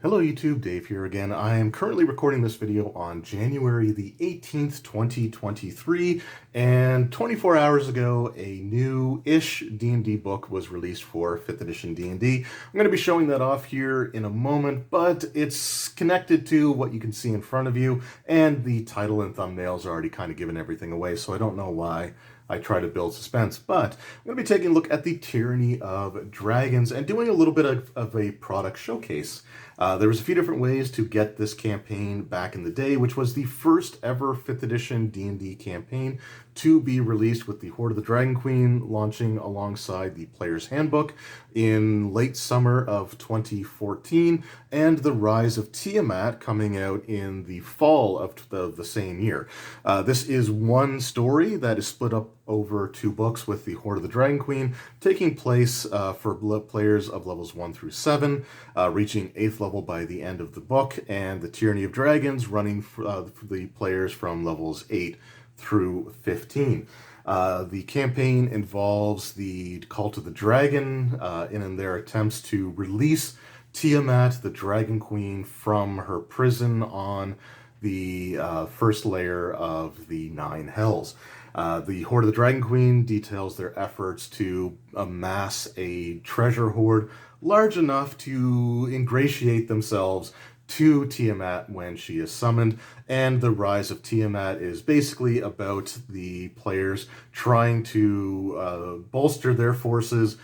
Hello YouTube, Dave here again. I am currently recording this video on January the 18th, 2023, and 24 hours ago a new-ish D&D book was released for 5th edition D&D. I'm going to be showing that off here in a moment, but it's connected to what you can see in front of you, and the title and thumbnails are already kind of giving everything away, so I don't know why I try to build suspense, but I'm going to be taking a look at the Tyranny of Dragons and doing a little bit of a product showcase. There was a few different ways to get this campaign back in the day, which was the first ever 5th edition D&D campaign to be released, with the Horde of the Dragon Queen launching alongside the Player's Handbook in late summer of 2014, and the Rise of Tiamat coming out in the fall of the same year. This is one story that is split up over 2 books, with the Horde of the Dragon Queen taking place for players of levels 1 through 7, reaching 8th level by the end of the book, and the Tyranny of Dragons running for the players from levels 8 through 15. The campaign involves the Cult of the Dragon in their attempts to release Tiamat, the Dragon Queen, from her prison on the first layer of the 9 Hells. The Horde of the Dragon Queen details their efforts to amass a treasure hoard large enough to ingratiate themselves to Tiamat when she is summoned, and the Rise of Tiamat is basically about the players trying to bolster their forces,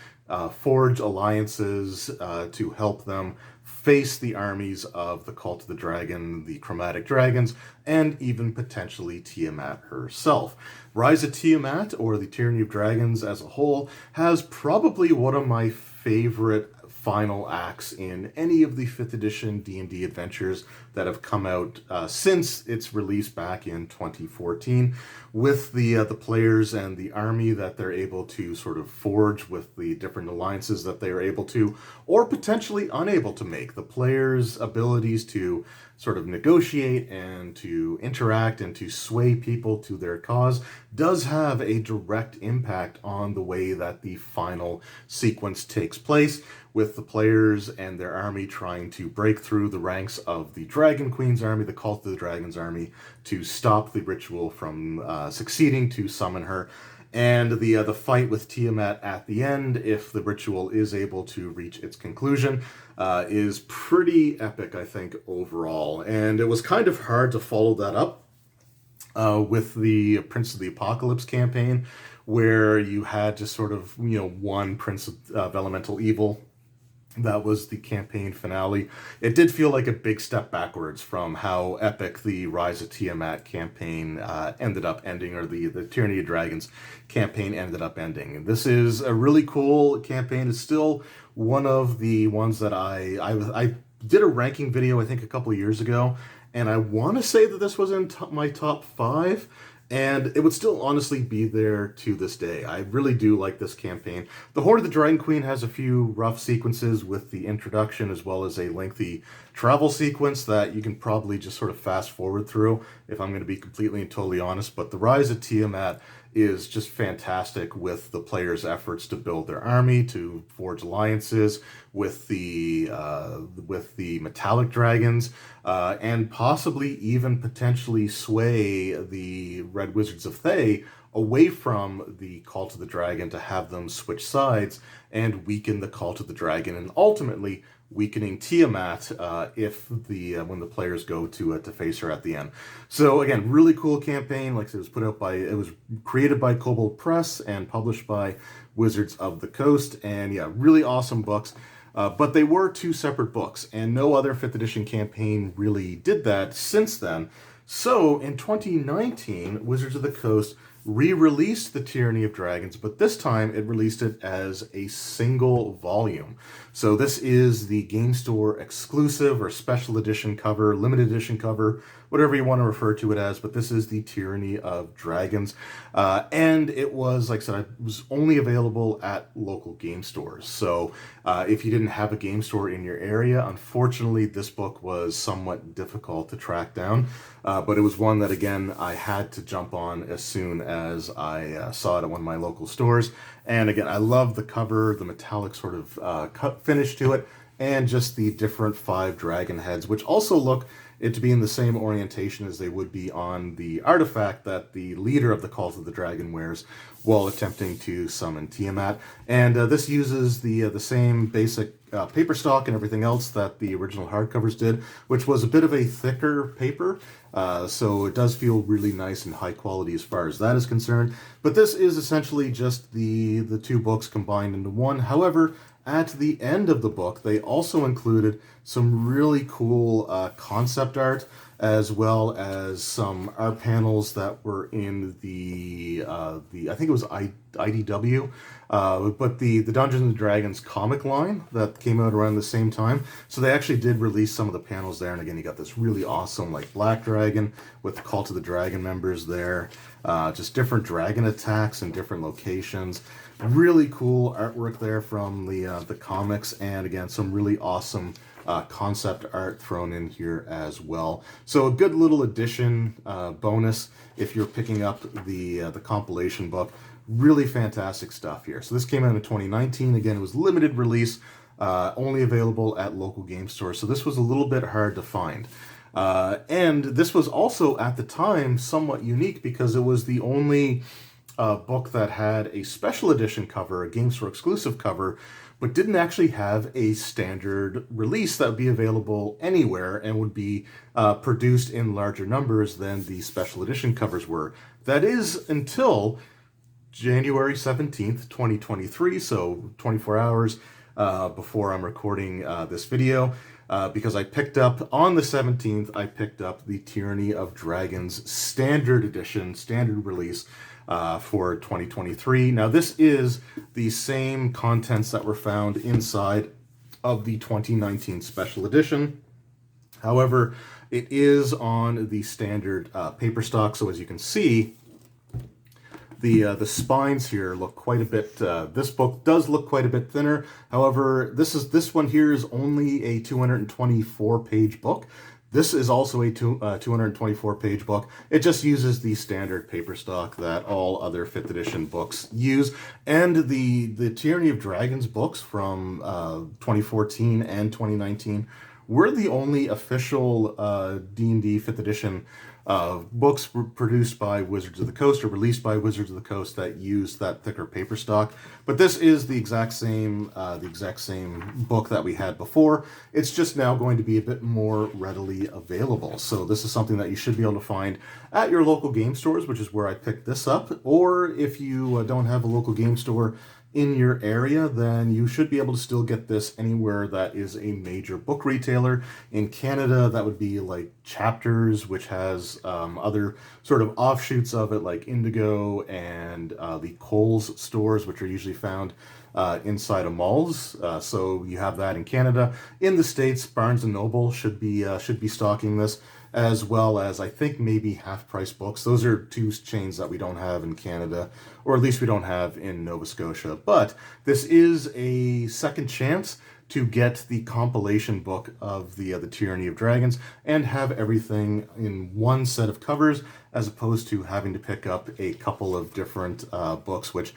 forge alliances to help them face the armies of the Cult of the Dragon, the Chromatic Dragons, and even potentially Tiamat herself. Rise of Tiamat, or the Tyranny of Dragons as a whole, has probably one of my favorite final acts in any of the 5th edition D&D adventures that have come out since its release back in 2014, with the players and the army that they're able to sort of forge with the different alliances that they are able to, or potentially unable to make. The players' abilities to sort of negotiate and to interact and to sway people to their cause does have a direct impact on the way that the final sequence takes place, with the players and their army trying to break through the ranks of the Dragon Queen's army, the Cult of the Dragon's army, to stop the ritual from succeeding to summon her. And the fight with Tiamat at the end, if the ritual is able to reach its conclusion, is pretty epic, I think, overall. And it was kind of hard to follow that up with the Prince of the Apocalypse campaign, where you had just sort of, one Prince of Elemental Evil. That was the campaign finale. It did feel like a big step backwards from how epic the Rise of Tiamat campaign ended up ending, or the Tyranny of Dragons campaign ended up ending. This is a really cool campaign. It's still one of the ones that I did a ranking video, I think, a couple of years ago, and I want to say that this was in my top 5. And it would still honestly be there to this day. I really do like this campaign. The Horde of the Dragon Queen has a few rough sequences with the introduction, as well as a lengthy travel sequence that you can probably just sort of fast forward through, if I'm going to be completely and totally honest. But the Rise of Tiamat is just fantastic, with the players' efforts to build their army, to forge alliances with the metallic dragons, and possibly even potentially sway the Red Wizards of Thay away from the Cult of the Dragon, to have them switch sides and weaken the Cult of the Dragon, and ultimately weakening Tiamat when the players go to face her at the end. So again, really cool campaign. Like I said, it was created by Kobold Press and published by Wizards of the Coast, and yeah, really awesome books. But they were 2 separate books, and no other 5th edition campaign really did that since then. So in 2019, Wizards of the Coast re-released the Tyranny of Dragons, but this time it released it as a single volume. So this is the game store exclusive or special edition cover, limited edition cover, whatever you want to refer to it as, but this is the Tyranny of Dragons. And it was, like I said, it was only available at local game stores. So if you didn't have a game store in your area, unfortunately, this book was somewhat difficult to track down. But it was one that, again, I had to jump on as soon as I saw it at one of my local stores. And again, I love the cover, the metallic sort of cut finish to it. and just the different 5 dragon heads, which also look it to be in the same orientation as they would be on the artifact that the leader of the Cult of the Dragon wears while attempting to summon Tiamat. And this uses the same basic paper stock and everything else that the original hardcovers did, which was a bit of a thicker paper. So it does feel really nice and high quality as far as that is concerned. But this is essentially just the 2 books combined into one. However, at the end of the book, they also included some really cool concept art, as well as some art panels that were in the I think it was IDW, but the Dungeons and Dragons comic line that came out around the same time. So they actually did release some of the panels there, and again, you got this really awesome like black dragon with the Cult of the Dragon members there, just different dragon attacks in different locations. Really cool artwork there from the comics, and again, some really awesome concept art thrown in here as well. So a good little addition, bonus if you're picking up the compilation book. Really fantastic stuff here. So this came out in 2019. Again, it was limited release, only available at local game stores. So this was a little bit hard to find. And this was also at the time somewhat unique because it was the only book that had a special edition cover, a game store exclusive cover, but didn't actually have a standard release that would be available anywhere and would be produced in larger numbers than the special edition covers were. That is until January 17th, 2023, so 24 hours before I'm recording this video. Because I picked up, on the 17th, I picked up the Tyranny of Dragons Standard Edition, standard release for 2023. Now, this is the same contents that were found inside of the 2019 Special Edition. However, it is on the standard paper stock, so as you can see, the spines here look quite a bit, this book does look quite a bit thinner. However, this one here is only a 224-page book. This is also a 224-page book. It just uses the standard paper stock that all other 5th edition books use. And the Tyranny of Dragons books from 2014 and 2019 were the only official D&D 5th edition books produced by Wizards of the Coast or released by Wizards of the Coast that use that thicker paper stock. But this is the exact same book that we had before. It's just now going to be a bit more readily available. So this is something that you should be able to find at your local game stores, which is where I picked this up. Or if you don't have a local game store in your area, then you should be able to still get this anywhere that is a major book retailer. In Canada, that would be like Chapters, which has other sort of offshoots of it, like Indigo and the Kohl's stores, which are usually found inside of malls. So you have that in Canada. In the States, Barnes & Noble should be stocking this, as well as I think maybe Half Price Books. Those are 2 chains that we don't have in Canada, or at least we don't have in Nova Scotia. But this is a second chance to get the compilation book of the Tyranny of Dragons and have everything in one set of covers, as opposed to having to pick up a couple of different books, which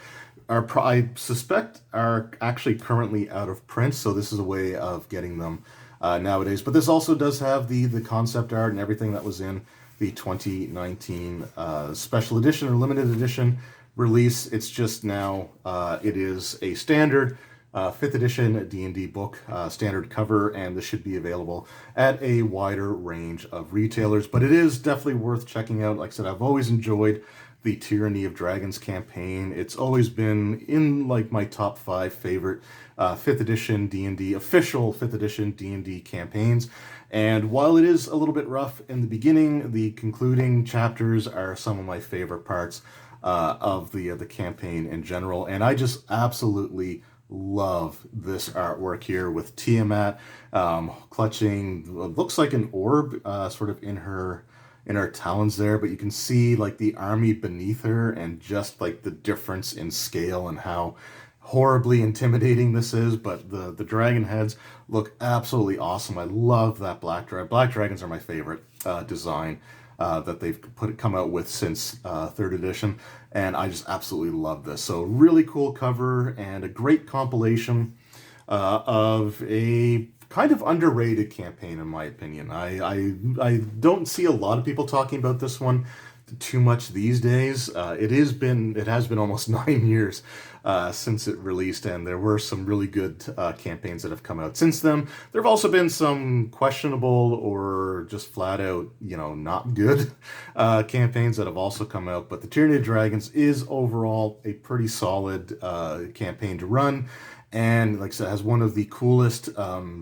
I suspect are actually currently out of print. So this is a way of getting them nowadays. But this also does have the concept art and everything that was in the 2019 special edition or limited edition release. It's just now it is a standard 5th edition D&D book, standard cover, and this should be available at a wider range of retailers. But it is definitely worth checking out. Like I said, I've always enjoyed the Tyranny of Dragons campaign. It's always been in like my top 5 favorite 5th edition D&D, official 5th edition D&D campaigns. And while it is a little bit rough in the beginning, the concluding chapters are some of my favorite parts of the campaign in general. And I just absolutely love this artwork here with Tiamat clutching what looks like an orb sort of in her talons there, but you can see like the army beneath her and just like the difference in scale and how horribly intimidating this is. But the dragon heads look absolutely awesome. I love that black dragon. Black dragons are my favorite design that they've come out with since 3rd edition, and I just absolutely love this. So really cool cover and a great compilation of a kind of underrated campaign, in my opinion. I don't see a lot of people talking about this one too much these days. It has been almost 9 years since it released, and there were some really good campaigns that have come out since then. There have also been some questionable or just flat out, not good campaigns that have also come out. But the Tyranny of Dragons is overall a pretty solid campaign to run. And like I said, has one of the coolest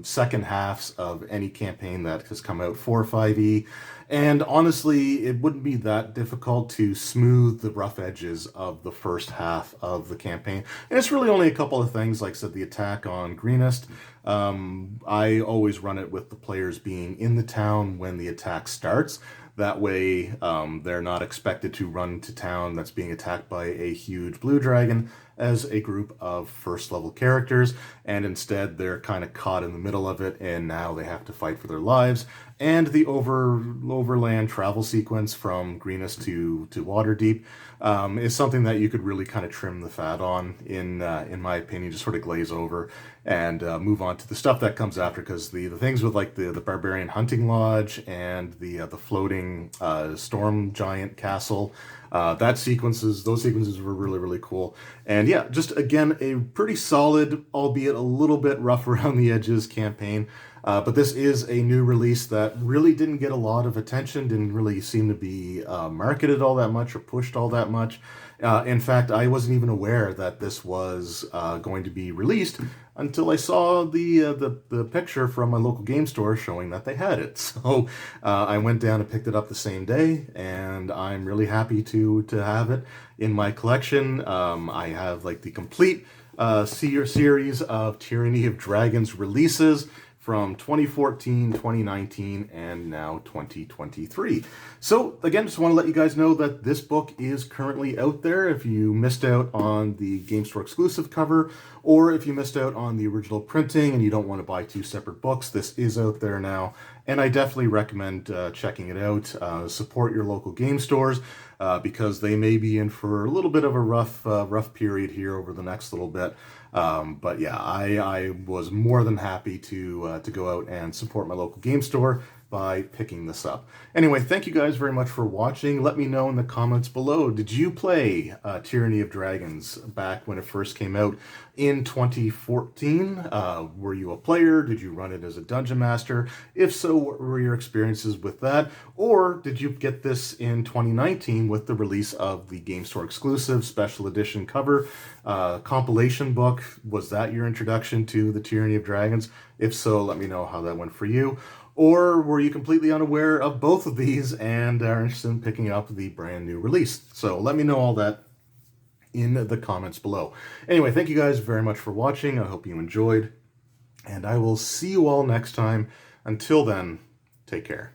second halves of any campaign that has come out for 5e. And honestly, it wouldn't be that difficult to smooth the rough edges of the first half of the campaign. And it's really only a couple of things, like I said, the attack on Greenest. I always run it with the players being in the town when the attack starts. That way, they're not expected to run to town that's being attacked by a huge blue dragon as a group of first level characters, and instead they're kind of caught in the middle of it, and now they have to fight for their lives. And the overland travel sequence from Greenest to Waterdeep is something that you could really kind of trim the fat on, in my opinion, just sort of glaze over and move on to the stuff that comes after, because the things with like the barbarian hunting lodge and the floating storm giant castle, those sequences were really, really cool. And yeah, just again, a pretty solid, albeit a little bit rough around the edges campaign. But this is a new release that really didn't get a lot of attention, didn't really seem to be marketed all that much or pushed all that much. In fact, I wasn't even aware that this was going to be released until I saw the picture from my local game store showing that they had it. So I went down and picked it up the same day, and I'm really happy to have it in my collection. I have like the complete series of Tyranny of Dragons releases from 2014, 2019, and now 2023. So again, just want to let you guys know that this book is currently out there. If you missed out on the Game Store exclusive cover, or if you missed out on the original printing and you don't want to buy two separate books, this is out there now. And I definitely recommend checking it out. Support your local game stores because they may be in for a little bit of a rough period here over the next little bit. But yeah, I was more than happy to go out and support my local game store by picking this up. Anyway, thank you guys very much for watching. Let me know in the comments below, did you play Tyranny of Dragons back when it first came out in 2014? Were you a player? Did you run it as a dungeon master? If so, what were your experiences with that? Or did you get this in 2019 with the release of the Game Store exclusive special edition cover compilation book? Was that your introduction to the Tyranny of Dragons? If so, let me know how that went for you. Or were you completely unaware of both of these and are interested in picking up the brand new release? So let me know all that in the comments below. Anyway, thank you guys very much for watching. I hope you enjoyed, and I will see you all next time. Until then, take care.